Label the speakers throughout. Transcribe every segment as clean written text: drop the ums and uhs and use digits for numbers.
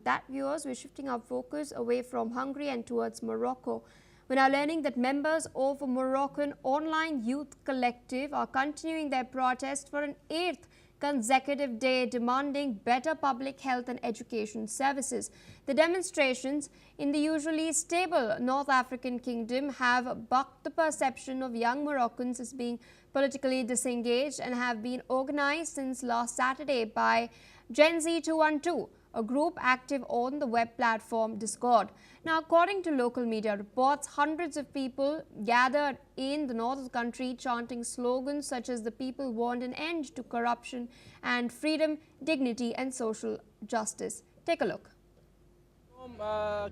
Speaker 1: That, viewers, we're shifting our focus away from Hungary and towards Morocco. We're now learning that members of a Moroccan online youth collective are continuing their protest for an 8th consecutive day, demanding better public health and education services. The demonstrations in the usually stable North African kingdom have bucked the perception of young Moroccans as being politically disengaged and have been organized since last Saturday by Gen Z 212, a group active on the web platform Discord. Now, according to local media reports, hundreds of people gathered in the north of the country chanting slogans such as "The people want an end to corruption" and "Freedom, dignity and social justice." Take a look.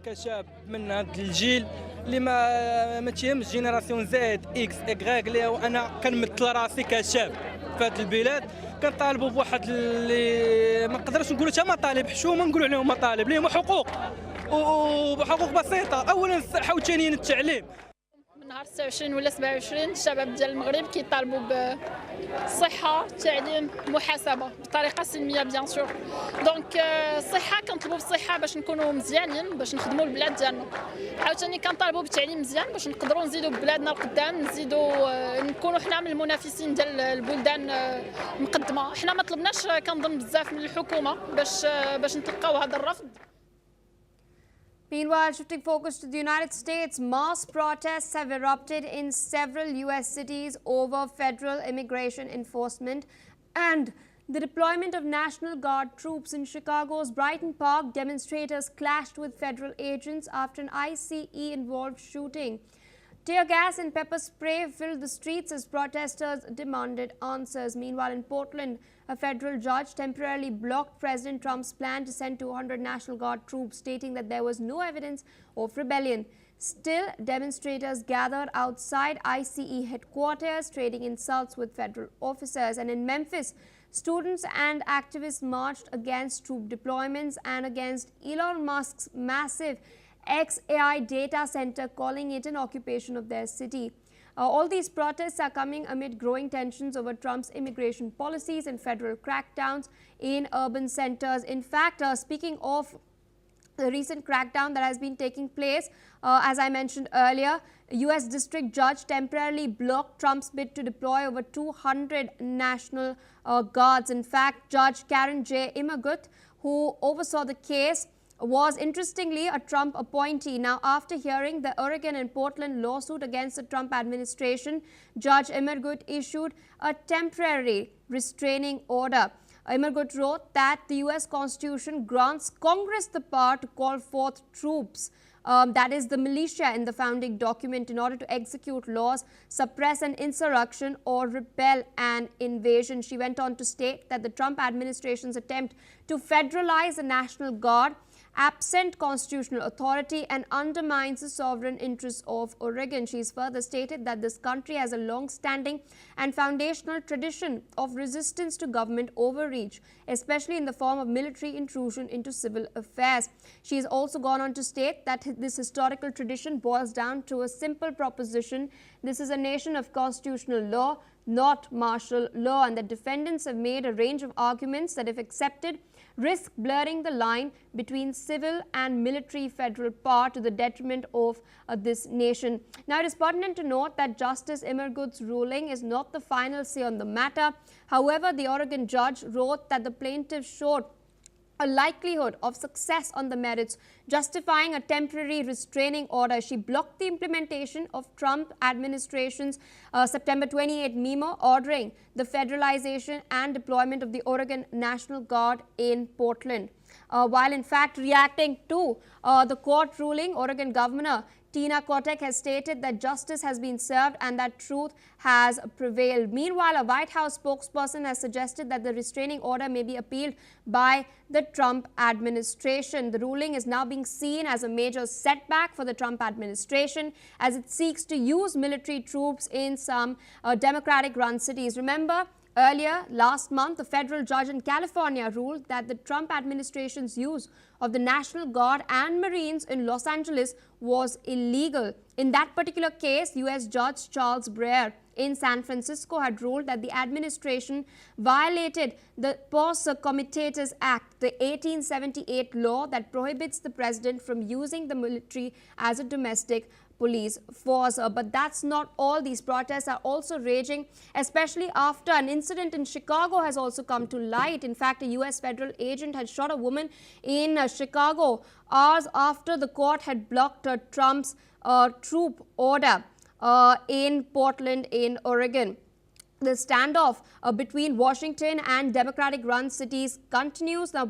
Speaker 2: كشاب من هذا الجيل اللي ما تيهمش جينيراسيون زد اكس اكغيك اللي انا كنمثل راسي كشاب في هذه البلاد كنطالبوا بواحد اللي ما نقدرش نقولوا حتى مطالب حشومه نقولوا عليهم مطالب اللي هما حقوق وحقوق بسيطه. اولا الصحه وثانيا التعليم.
Speaker 3: من نهار 26 ولا 27 الشباب ديال المغرب كيطالبوا بالصحه، التعليم، محاسبه بطريقه سلميه بيان سور. دونك الصحه كنطلبوا بالصحه باش نكونوا مزيانين باش نخدموا البلاد ديالنا. عاوتاني كنطالبوا بالتعليم مزيان باش نقدروا نزيدوا بلادنا القدام، نزيدوا نكونوا حنا من المنافسين ديال البلدان المقدمه. حنا ما طلبناش كنظن بزاف من الحكومه باش نتلقاو هذا الرفض.
Speaker 1: Meanwhile, shifting focus to the United States, mass protests have erupted in several U.S. cities over federal immigration enforcement and the deployment of National Guard troops. In Chicago's Brighton Park, demonstrators clashed with federal agents after an ICE-involved shooting. Tear gas and pepper spray filled the streets as protesters demanded answers. Meanwhile, in Portland, a federal judge temporarily blocked President Trump's plan to send 200 National Guard troops, stating that there was no evidence of rebellion. Still, demonstrators gathered outside ICE headquarters, trading insults with federal officers. And in Memphis, students and activists marched against troop deployments and against Elon Musk's massive X AI data center, calling it an occupation of their city. All these protests are coming amid growing tensions over Trump's immigration policies and federal crackdowns in urban centers. In fact, speaking of the recent crackdown that has been taking place, as I mentioned earlier, a U.S. district judge temporarily blocked Trump's bid to deploy over 200 National Guards. In fact, Judge Karen J. Immergut, who oversaw the case, was interestingly a Trump appointee. Now, after hearing the Oregon and Portland lawsuit against the Trump administration, Judge Immergut issued a temporary restraining order. Immergut wrote that the U.S. Constitution grants Congress the power to call forth troops, that is the militia in the founding document, in order to execute laws, suppress an insurrection or repel an invasion. She went on to state that the Trump administration's attempt to federalize the National Guard absent constitutional authority and undermines the sovereign interests of Oregon. She's further stated that this country has a long-standing and foundational tradition of resistance to government overreach, especially in the form of military intrusion into civil affairs. She's also gone on to state that this historical tradition boils down to a simple proposition: this is a nation of constitutional law, not martial law, and the defendants have made a range of arguments that, if accepted, risk blurring the line between civil and military federal power to the detriment of this nation. Now, it is pertinent to note that Justice Immergut's ruling is not the final say on the matter. However, the Oregon judge wrote that the plaintiff showed a likelihood of success on the merits, justifying a temporary restraining order. She blocked the implementation of Trump administration's September 28 memo ordering the federalization and deployment of the Oregon National Guard in Portland. While in fact reacting to the court ruling, Oregon Governor Tina Kotek has stated that justice has been served and that truth has prevailed. Meanwhile, a White House spokesperson has suggested that the restraining order may be appealed by the Trump administration. The ruling is now being seen as a major setback for the Trump administration as it seeks to use military troops in some Democratic-run cities. Remember, earlier last month, a federal judge in California ruled that the Trump administration's use of the National Guard and Marines in Los Angeles was illegal. In that particular case, U.S. Judge Charles Breyer in San Francisco had ruled that the administration violated the Pos Comitatus Act, the 1878 law that prohibits the president from using the military as a domestic police force. But that's not all. These protests are also raging, especially after an incident in Chicago has also come to light. In fact, a U.S. federal agent had shot a woman in Chicago hours after the court had blocked Trump's troop order in Portland in Oregon. The standoff between Washington and Democratic-run cities continues. Now,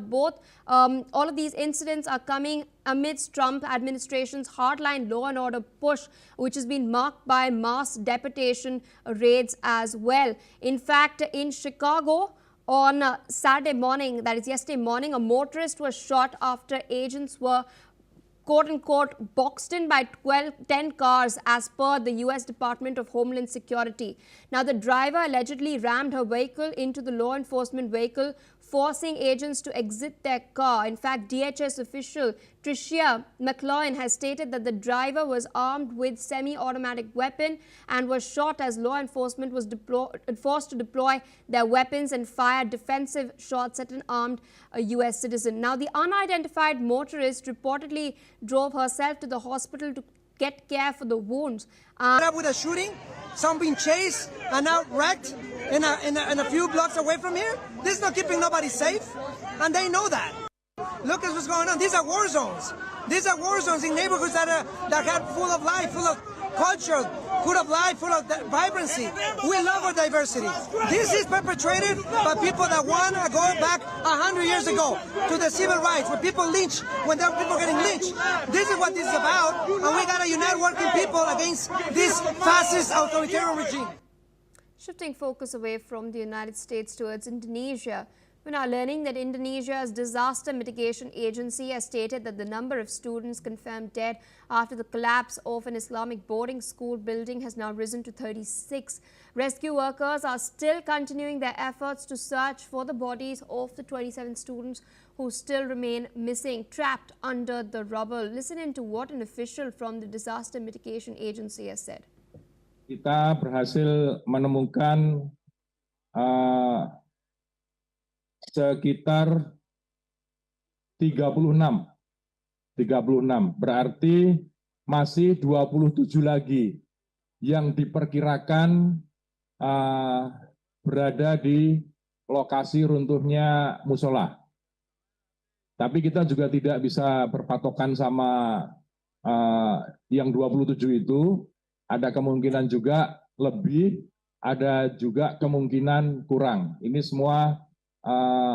Speaker 1: all of these incidents are coming amidst Trump administration's hardline law and order push, which has been marked by mass deportation raids as well. In fact, in Chicago, on Saturday morning, that is yesterday morning, a motorist was shot after agents were quote-unquote boxed in by 10 cars as per the U.S. Department of Homeland Security. Now, the driver allegedly rammed her vehicle into the law enforcement vehicle, forcing agents to exit their car. In fact, DHS official Tricia McLaurin has stated that the driver was armed with semi-automatic weapon and was shot as law enforcement was forced to deploy their weapons and fire defensive shots at an armed U.S. citizen. Now, the unidentified motorist reportedly drove herself to the hospital to get care for the wounds.
Speaker 4: With a shooting, some being chased and now wrecked in a few blocks away from here. This is not keeping nobody safe, and they know that. Look at what's going on. These are war zones. These are war zones in neighborhoods that are full of life, full of culture, full of life, full of vibrancy. We love our diversity. This is perpetrated by people that want to go back 100 years ago to the civil rights, when people lynch, when there are people getting lynched. This is what this is about, and we got to unite working people against this fascist authoritarian regime.
Speaker 1: Shifting focus away from the United States towards Indonesia, we're now learning that Indonesia's disaster mitigation agency has stated that the number of students confirmed dead after the collapse of an Islamic boarding school building has now risen to 36. Rescue workers are still continuing their efforts to search for the bodies of the 27 students who still remain missing, trapped under the rubble. Listen in to what an official from the disaster mitigation agency has said.
Speaker 5: Kita berhasil menemukan sekitar 36, berarti masih 27 lagi yang diperkirakan berada di lokasi runtuhnya musola. Tapi kita juga tidak bisa berpatokan sama yang 27 itu, ada kemungkinan juga lebih, ada juga kemungkinan kurang. Ini semua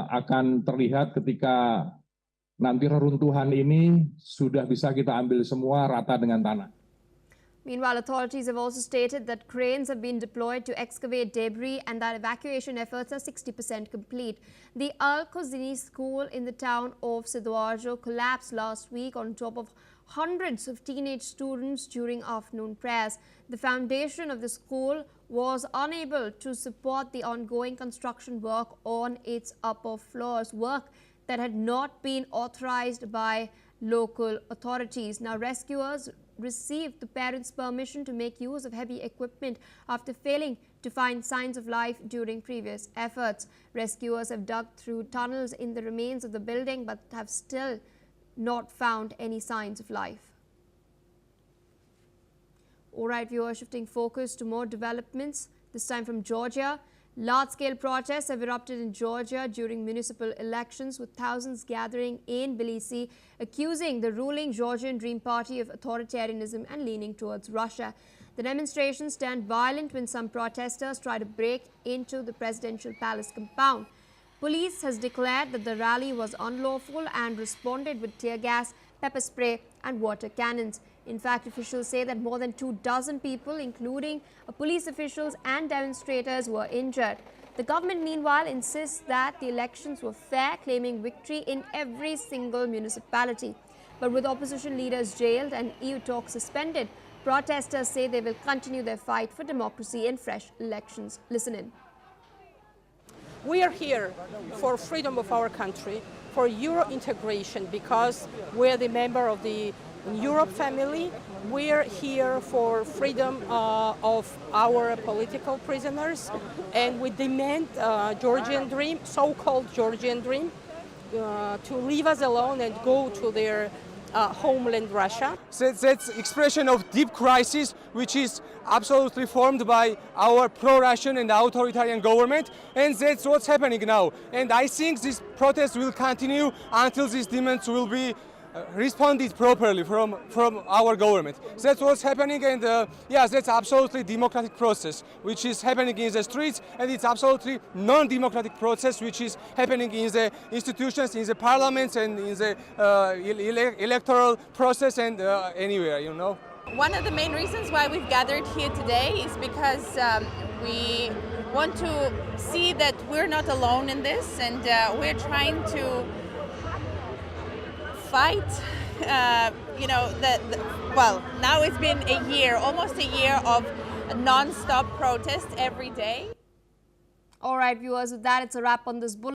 Speaker 5: akan terlihat ketika nanti reruntuhan ini sudah bisa kita ambil semua rata dengan tanah.
Speaker 1: Meanwhile, authorities have also stated that cranes have been deployed to excavate debris and that evacuation efforts are 60% complete. The Al-Khuzini school in the town of Sidoarjo collapsed last week on top of hundreds of teenage students during afternoon prayers. The foundation of the school was unable to support the ongoing construction work on its upper floors, work that had not been authorized by local authorities. Now, rescuers received the parents' permission to make use of heavy equipment after failing to find signs of life during previous efforts. Rescuers have dug through tunnels in the remains of the building but have still not found any signs of life. All right, viewers, shifting focus to more developments, this time from Georgia. Large-scale protests have erupted in Georgia during municipal elections, with thousands gathering in Tbilisi, accusing the ruling Georgian Dream Party of authoritarianism and leaning towards Russia. The demonstrations turned violent when some protesters tried to break into the presidential palace compound. Police has declared that the rally was unlawful and responded with tear gas, pepper spray and water cannons. In fact, officials say that more than 24 people, including police officials and demonstrators, were injured. The government, meanwhile, insists that the elections were fair, claiming victory in every single municipality. But with opposition leaders jailed and EU talks suspended, protesters say they will continue their fight for democracy and fresh elections. Listen in.
Speaker 6: We are here for freedom of our country, for Euro integration, because we're the member of the Europe family, we're here for freedom of our political prisoners, and we demand Georgian dream, so-called Georgian dream, to leave us alone and go to their homeland, Russia.
Speaker 7: That's expression of deep crisis, which is absolutely formed by our pro-Russian and authoritarian government, and that's what's happening now. And I think this protest will continue until these demands will be responded properly from our government. That's what's happening, and yes, that's absolutely democratic process which is happening in the streets, and it's absolutely non-democratic process which is happening in the institutions, in the parliaments, and in the electoral process, and anywhere, you know.
Speaker 8: One of the main reasons why we've gathered here today is because we want to see that we're not alone in this, and we're trying to fight, well, now it's been a year, almost a year of non-stop protest every day.
Speaker 1: All right, viewers, with that, it's a wrap on this bulletin.